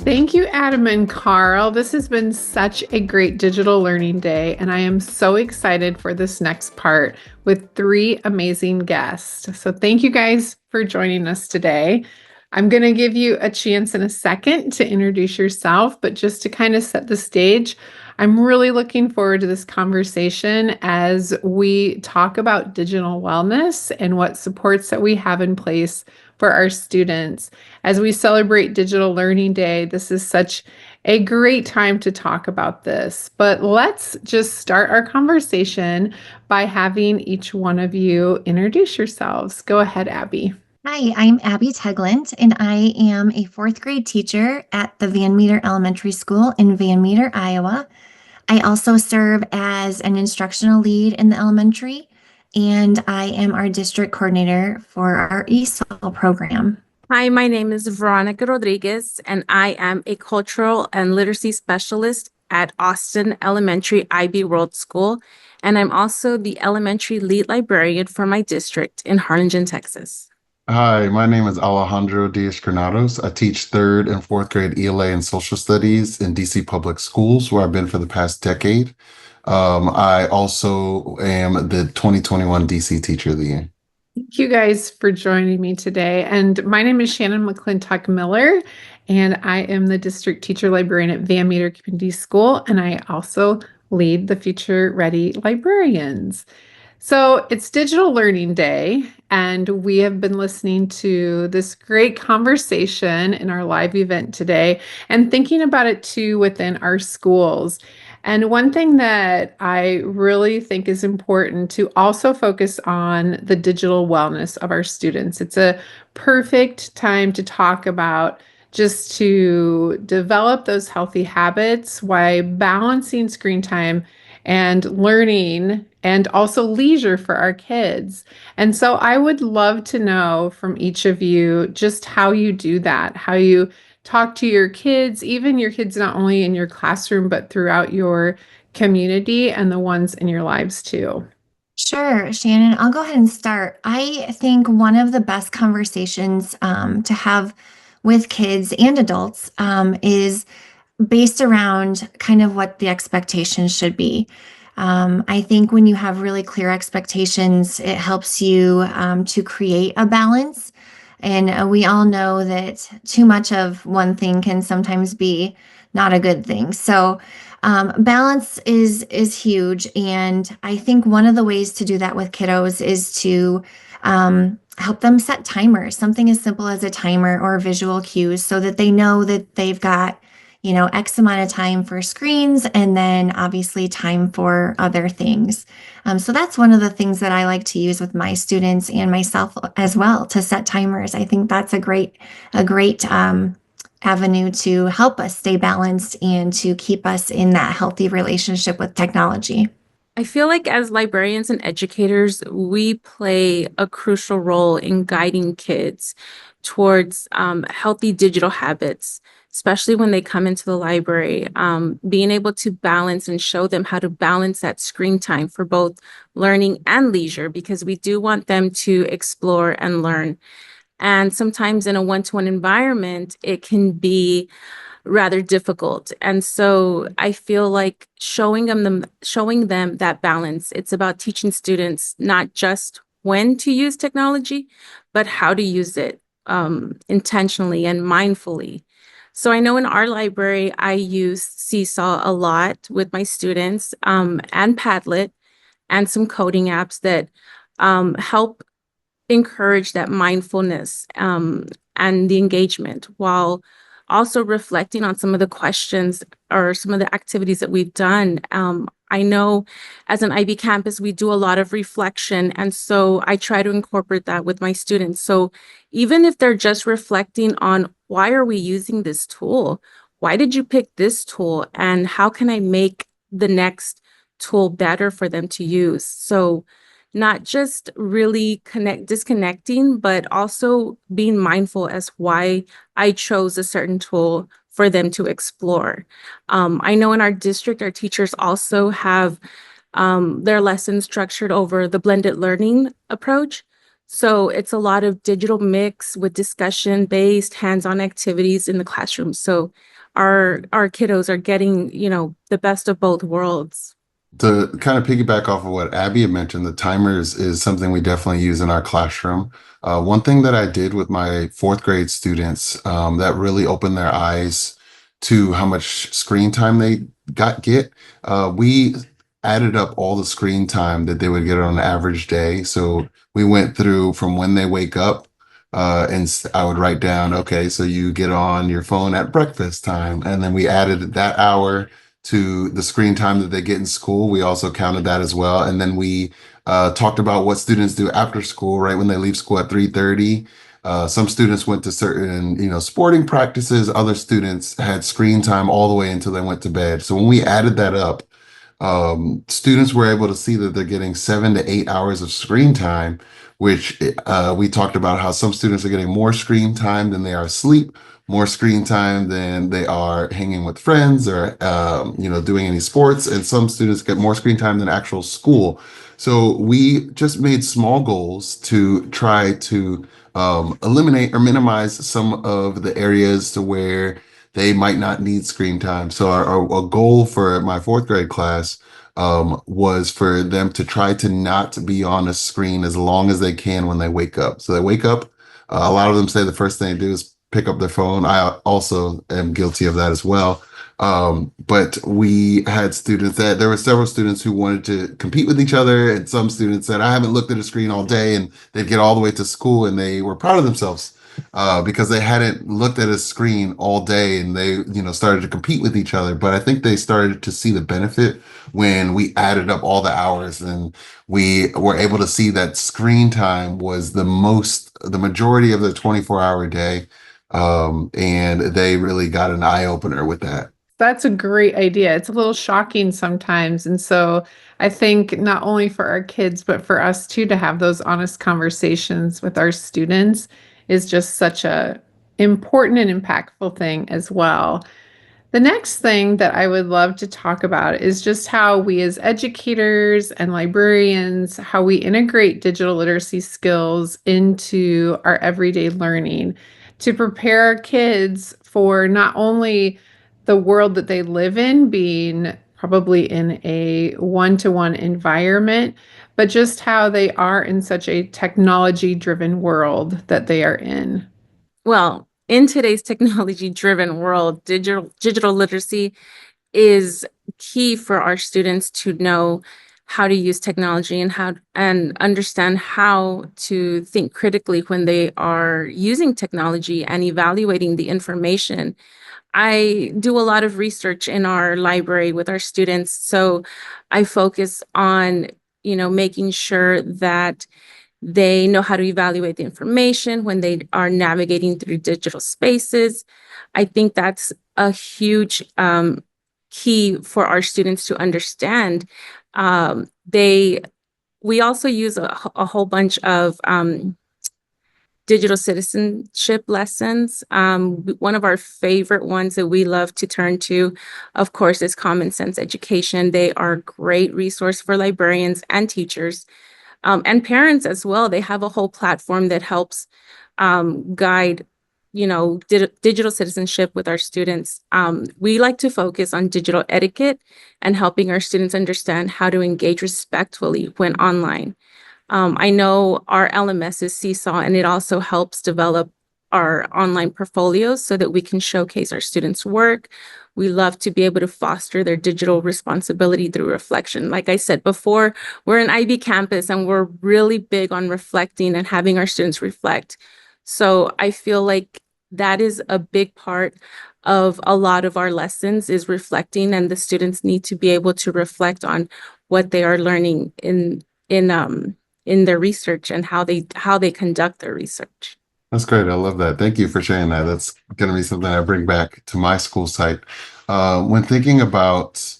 Thank you, Adam and Carl. This has been such a great digital learning day, and I am so excited for this next part with three amazing guests. So, thank you guys for joining us today. I'm going to give you a chance in a second to introduce yourself, but just to kind of set the stage, I'm really looking forward to this conversation as we talk about digital wellness and what supports that we have in place for our students. As we celebrate Digital Learning Day, this is such a great time to talk about this. But let's just start our conversation by having each one of you introduce yourselves. Go ahead, Abby. Hi, I'm Abby Teglant, and I am a fourth grade teacher at the Van Meter Elementary School in Van Meter, Iowa. I also serve as an instructional lead in the elementary, and I am our district coordinator for our ESOL program. Hi, my name is Veronica Rodriguez, and I am a cultural and literacy specialist at Austin Elementary IB World School, and I'm also the elementary lead librarian for my district in Harlingen, Texas. Hi, my name is Alejandro Diaz Granados. I teach third and fourth grade ELA and social studies in DC Public Schools, where I've been for the past decade. I also am the 2021 DC Teacher of the Year. Thank you guys for joining me today. And my name is Shannon McClintock Miller, and I am the district teacher librarian at Van Meter Community School, and I also lead the Future Ready Librarians. So it's Digital Learning Day, and we have been listening to this great conversation in our live event today and thinking about it too within our schools. And one thing that I really think is important to also focus on the digital wellness of our students. It's a perfect time to talk about just to develop those healthy habits while balancing screen time and learning and also leisure for our kids. And so I would love to know from each of you just how you do that, how you talk to your kids, even your kids not only in your classroom, but throughout your community and the ones in your lives too. Sure, Shannon, I'll go ahead and start. I think one of the best conversations to have with kids and adults is based around kind of what the expectations should be. I think when you have really clear expectations, it helps you to create a balance. And we all know that too much of one thing can sometimes be not a good thing. So balance is huge. And I think one of the ways to do that with kiddos is to help them set timers, something as simple as a timer or visual cues so that they know that they've got X amount of time for screens and then obviously time for other things. So that's one of the things that I like to use with my students and myself as well to set timers. I think that's a great avenue to help us stay balanced and to keep us in that healthy relationship with technology. I feel like as librarians and educators, we play a crucial role in guiding kids towards healthy digital habits, especially when they come into the library, being able to balance and show them how to balance that screen time for both learning and leisure, because we do want them to explore and learn. And sometimes in a one-to-one environment, it can be rather difficult. And so I feel like showing them that balance. It's about teaching students not just when to use technology, but how to use it intentionally and mindfully. So I know in our library, I use Seesaw a lot with my students and Padlet and some coding apps that help encourage that mindfulness and the engagement while also reflecting on some of the questions or some of the activities that we've done. I know as an IB campus, we do a lot of reflection. And so I try to incorporate that with my students. So even if they're just reflecting on why are we using this tool? Why did you pick this tool? And how can I make the next tool better for them to use? So not just really disconnecting, but also being mindful as why I chose a certain tool for them to explore. I know in our district, our teachers also have their lessons structured over the blended learning approach. So it's a lot of digital mix with discussion-based hands-on activities in the classroom. So our kiddos are getting, the best of both worlds. To kind of piggyback off of what Abby had mentioned, the timers is something we definitely use in our classroom. One thing that I did with my fourth grade students that really opened their eyes to how much screen time they get, we added up all the screen time that they would get on an average day. So we went through from when they wake up, I would write down, okay, so you get on your phone at breakfast time, and then we added that hour to the screen time that they get in school. We also counted that as well. And then we talked about what students do after school, right when they leave school at 3:30. Some students went to certain, sporting practices. Other students had screen time all the way until they went to bed. So when we added that up, students were able to see that they're getting 7 to 8 hours of screen time, which we talked about how some students are getting more screen time than they are asleep, more screen time than they are hanging with friends or doing any sports, and some students get more screen time than actual school. So we just made small goals to try to eliminate or minimize some of the areas to where they might not need screen time. So our goal for my fourth grade class was for them to try to not be on a screen as long as they can when they wake up. So they wake up. A lot of them say the first thing they do is pick up their phone. I also am guilty of that as well. But we had students that there were several students who wanted to compete with each other, and some students said, I haven't looked at a screen all day, and they'd get all the way to school and they were proud of themselves because they hadn't looked at a screen all day, and they, started to compete with each other. But I think they started to see the benefit when we added up all the hours, and we were able to see that screen time was the majority of the 24-hour day. And they really got an eye opener with that. That's a great idea. It's a little shocking sometimes. And so I think not only for our kids, but for us too, to have those honest conversations with our students is just such a important and impactful thing as well. The next thing that I would love to talk about is just how we as educators and librarians, how we integrate digital literacy skills into our everyday learning to prepare our kids for not only the world that they live in, being probably in a one-to-one environment, but just how they are in such a technology-driven world that they are in. Well, in today's technology-driven world, digital literacy is key for our students to know how to use technology and understand how to think critically when they are using technology and evaluating the information. I do a lot of research in our library with our students, so I focus on, making sure that they know how to evaluate the information when they are navigating through digital spaces. I think that's a huge key for our students to understand. We also use a whole bunch of digital citizenship lessons. One of our favorite ones that we love to turn to, of course, is Common Sense Education. They are a great resource for librarians and teachers. And parents as well. They have a whole platform that helps guide, digital citizenship with our students. We like to focus on digital etiquette and helping our students understand how to engage respectfully when online. I know our LMS is Seesaw, and it also helps develop our online portfolios so that we can showcase our students' work. We love to be able to foster their digital responsibility through reflection. Like I said before, we're an IB campus and we're really big on reflecting and having our students reflect. So I feel like that is a big part of a lot of our lessons is reflecting, and the students need to be able to reflect on what they are learning in their research and how they conduct their research. That's great. I love that. Thank you for sharing that. That's going to be something I bring back to my school site. When thinking about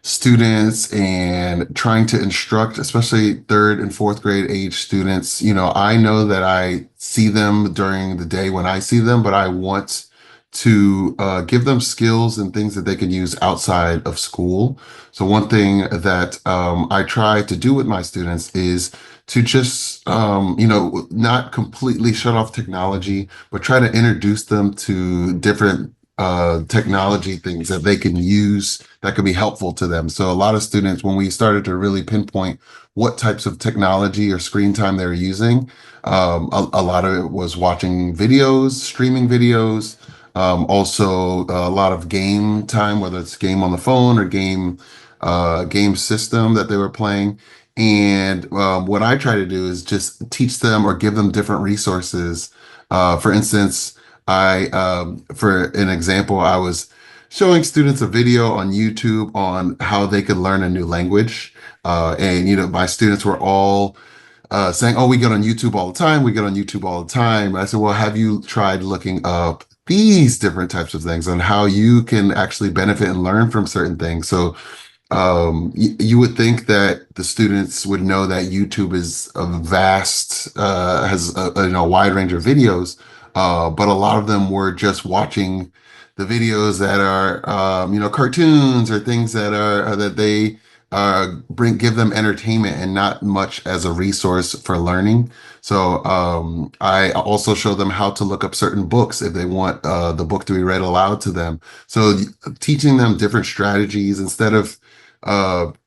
students and trying to instruct, especially third and fourth grade age students, I know that I see them during the day when I see them, but I want to give them skills and things that they can use outside of school. So one thing that I try to do with my students is to just, not completely shut off technology, but try to introduce them to different technology things that they can use that could be helpful to them. So a lot of students, when we started to really pinpoint what types of technology or screen time they were using, a lot of it was watching videos, streaming videos, also a lot of game time, whether it's game on the phone or game system that they were playing. And what I try to do is just teach them or give them different resources. For instance, for an example, I was showing students a video on YouTube on how they could learn a new language. And, my students were all saying, "Oh, we get on YouTube all the time. We get on YouTube all the time." I said, "Well, have you tried looking up these different types of things and how you can actually benefit and learn from certain things?" So you would think that the students would know that YouTube is a vast, has a wide range of videos, but a lot of them were just watching the videos that are, cartoons or things that are that they give them entertainment and not much as a resource for learning. So I also show them how to look up certain books if they want the book to be read aloud to them. So teaching them different strategies instead of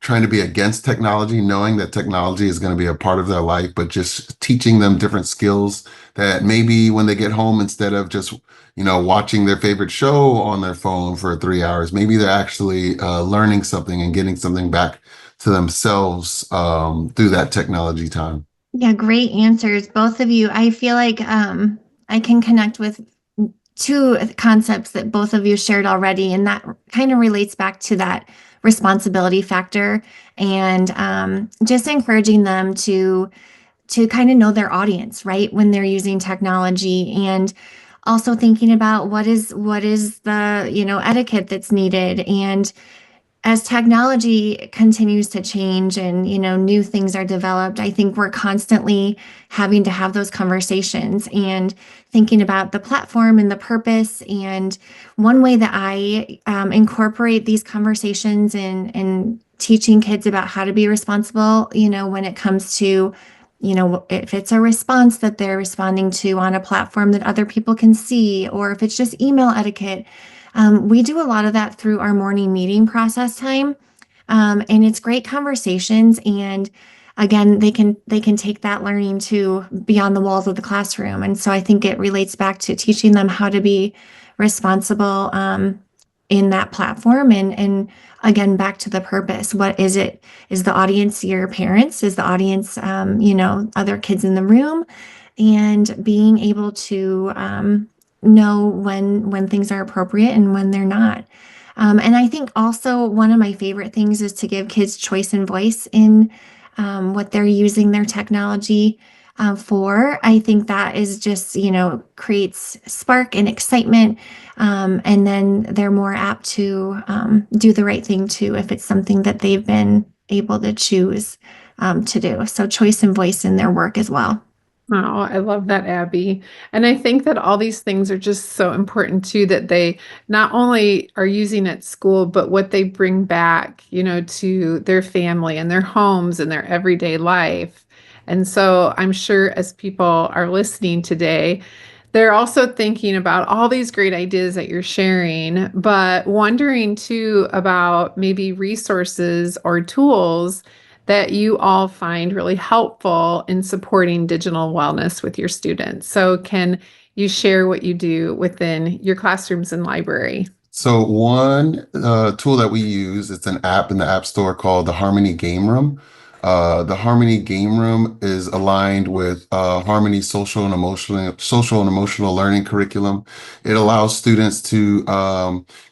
trying to be against technology, knowing that technology is going to be a part of their life, but just teaching them different skills that maybe when they get home, instead of just, watching their favorite show on their phone for 3 hours, maybe they're actually learning something and getting something back to themselves through that technology time. Yeah, great answers, both of you. I feel like I can connect with two concepts that both of you shared already, and that kind of relates back to that responsibility factor and just encouraging them to kind of know their audience, right, when they're using technology, and also thinking about what is the etiquette that's needed. And as technology continues to change and new things are developed, I think we're constantly having to have those conversations and thinking about the platform and the purpose. And one way that I incorporate these conversations in teaching kids about how to be responsible, when it comes to if it's a response that they're responding to on a platform that other people can see, or if it's just email etiquette. We do a lot of that through our morning meeting process time. And it's great conversations. And again, they can take that learning to beyond the walls of the classroom. And so I think it relates back to teaching them how to be responsible in that platform. And again, back to the purpose. What is it? Is the audience your parents? Is the audience, other kids in the room? And being able to know when things are appropriate and when they're not. And I think also one of my favorite things is to give kids choice and voice in what they're using their technology for. I think that is just, creates spark and excitement. And then they're more apt to do the right thing too, if it's something that they've been able to choose to do. So choice and voice in their work as well. Oh, I love that, Abby. And I think that all these things are just so important too, that they not only are using at school, but what they bring back, to their family and their homes and their everyday life. And so I'm sure as people are listening today, they're also thinking about all these great ideas that you're sharing, but wondering too about maybe resources or tools that you all find really helpful in supporting digital wellness with your students. So can you share what you do within your classrooms and library? So one tool that we use, it's an app in the App Store called the Harmony Game Room. The Harmony Game Room is aligned with Harmony social and emotional learning curriculum. It allows students to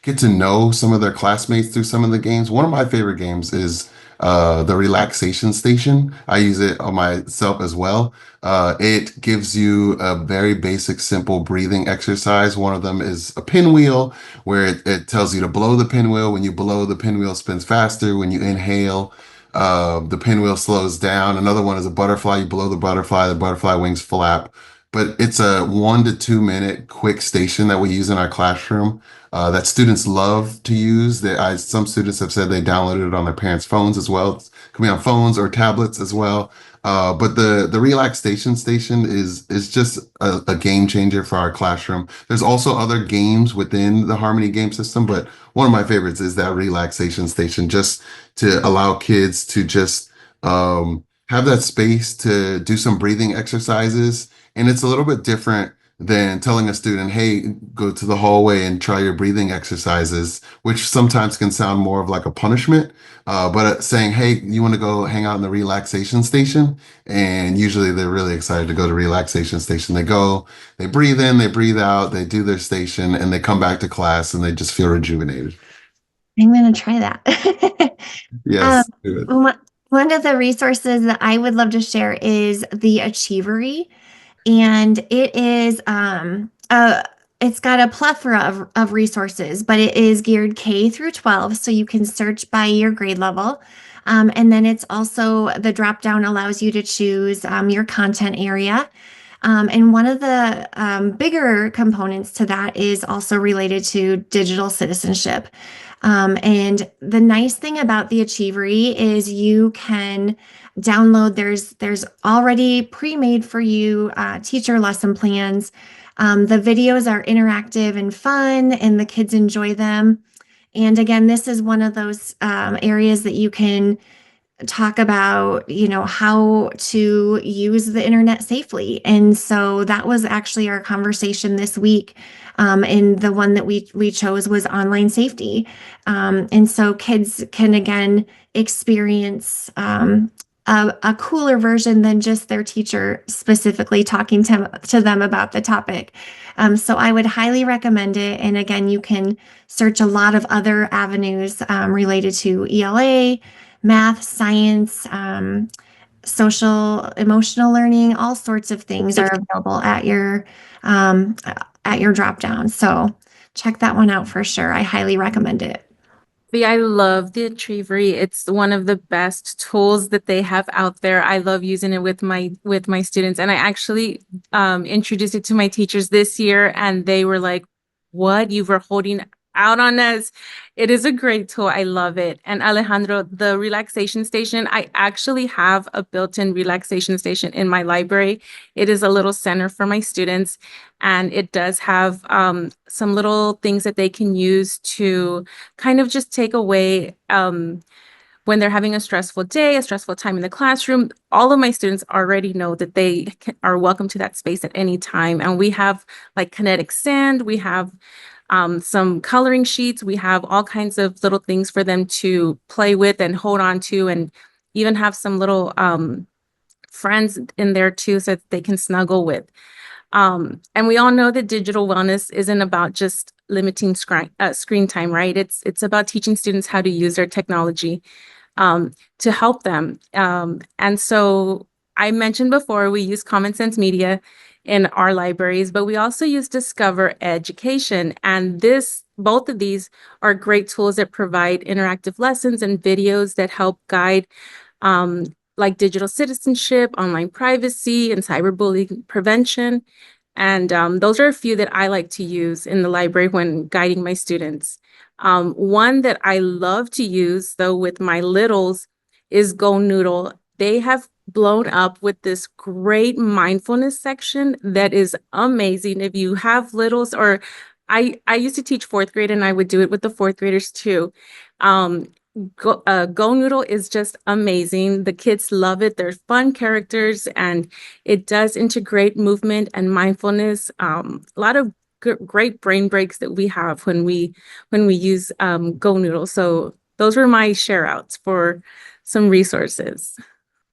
get to know some of their classmates through some of the games. One of my favorite games is the relaxation station. I use it on myself as well. It gives you a very basic, simple breathing exercise. One of them is a pinwheel where it tells you to blow the pinwheel. When you blow, the pinwheel spins faster. When you inhale, the pinwheel slows down. Another one is a butterfly. You blow the butterfly wings flap. But it's a 1 to 2 minute quick station that we use in our classroom that students love to use. Some students have said they downloaded it on their parents' phones as well. It can be on phones or tablets as well. But the relaxation station is just a game changer for our classroom. There's also other games within the Harmony game system, but one of my favorites is that relaxation station, just to allow kids to just have that space to do some breathing exercises. And it's a little bit different than telling a student, hey, go to the hallway and try your breathing exercises, which sometimes can sound more of like a punishment. But saying, hey, you want to go hang out in the relaxation station? And usually they're really excited to go to relaxation station. They go, they breathe in, they breathe out, they do their station, and they come back to class and they just feel rejuvenated. I'm going to try that. Yes, do it. One of the resources that I would love to share is the Achievery. And it is it's got a plethora of resources, but it is geared K through 12, so you can search by your grade level. And then it's also, the drop down allows you to choose your content area. And one of the bigger components to that is also related to digital citizenship. And the nice thing about the Achievery is you can download, there's already pre-made for you teacher lesson plans. The videos are interactive and fun, and the kids enjoy them. And again, this is one of those areas that you can talk about, how to use the internet safely. And so that was actually our conversation this week. And the one that we chose was online safety. And so kids can again experience a cooler version than just their teacher specifically talking to them about the topic. So I would highly recommend it. And again, you can search a lot of other avenues related to ELA, math, science, social, emotional learning, all sorts of things are available at your drop down. So check that one out for sure. I highly recommend it. I love the Achievery. It's one of the best tools that they have out there. I love using it with my students, and I actually introduced it to my teachers this year, and they were like, "What? You were holding out on us." It is a great tool. I love it. And Alejandro, the relaxation station, I actually have a built-in relaxation station in my library. It is a little center for my students, and it does have some little things that they can use to kind of just take away when they're having a stressful day, a stressful time in the classroom. All of my students already know that they are welcome to that space at any time. And we have like kinetic sand, we have some coloring sheets. We have all kinds of little things for them to play with and hold on to, and even have some little friends in there too, so that they can snuggle with. And we all know that digital wellness isn't about just limiting screen time, right? It's about teaching students how to use their technology to help them. And so I mentioned before, we use Common Sense Media in our libraries, but we also use Discover Education. And both of these are great tools that provide interactive lessons and videos that help guide like digital citizenship, online privacy, and cyberbullying prevention. And those are a few that I like to use in the library when guiding my students. One that I love to use, though, with my littles is Go Noodle. They have blown up with this great mindfulness section that is amazing. If you have littles, or I used to teach fourth grade, and I would do it with the fourth graders too. Go Noodle is just amazing. The kids love it. They're fun characters, and it does integrate movement and mindfulness. A lot of great brain breaks that we have when we use Go Noodle. So those were my share outs for some resources.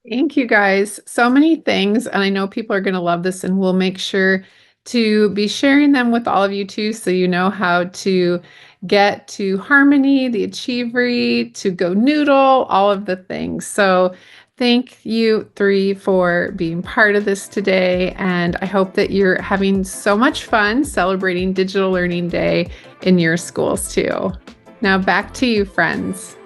Thank you guys. So many things. And I know people are going to love this, and we'll make sure to be sharing them with all of you too, so you know how to get to Harmony, the Achievery, to Go Noodle, all of the things. So thank you three for being part of this today. And I hope that you're having so much fun celebrating Digital Learning Day in your schools too. Now back to you, friends.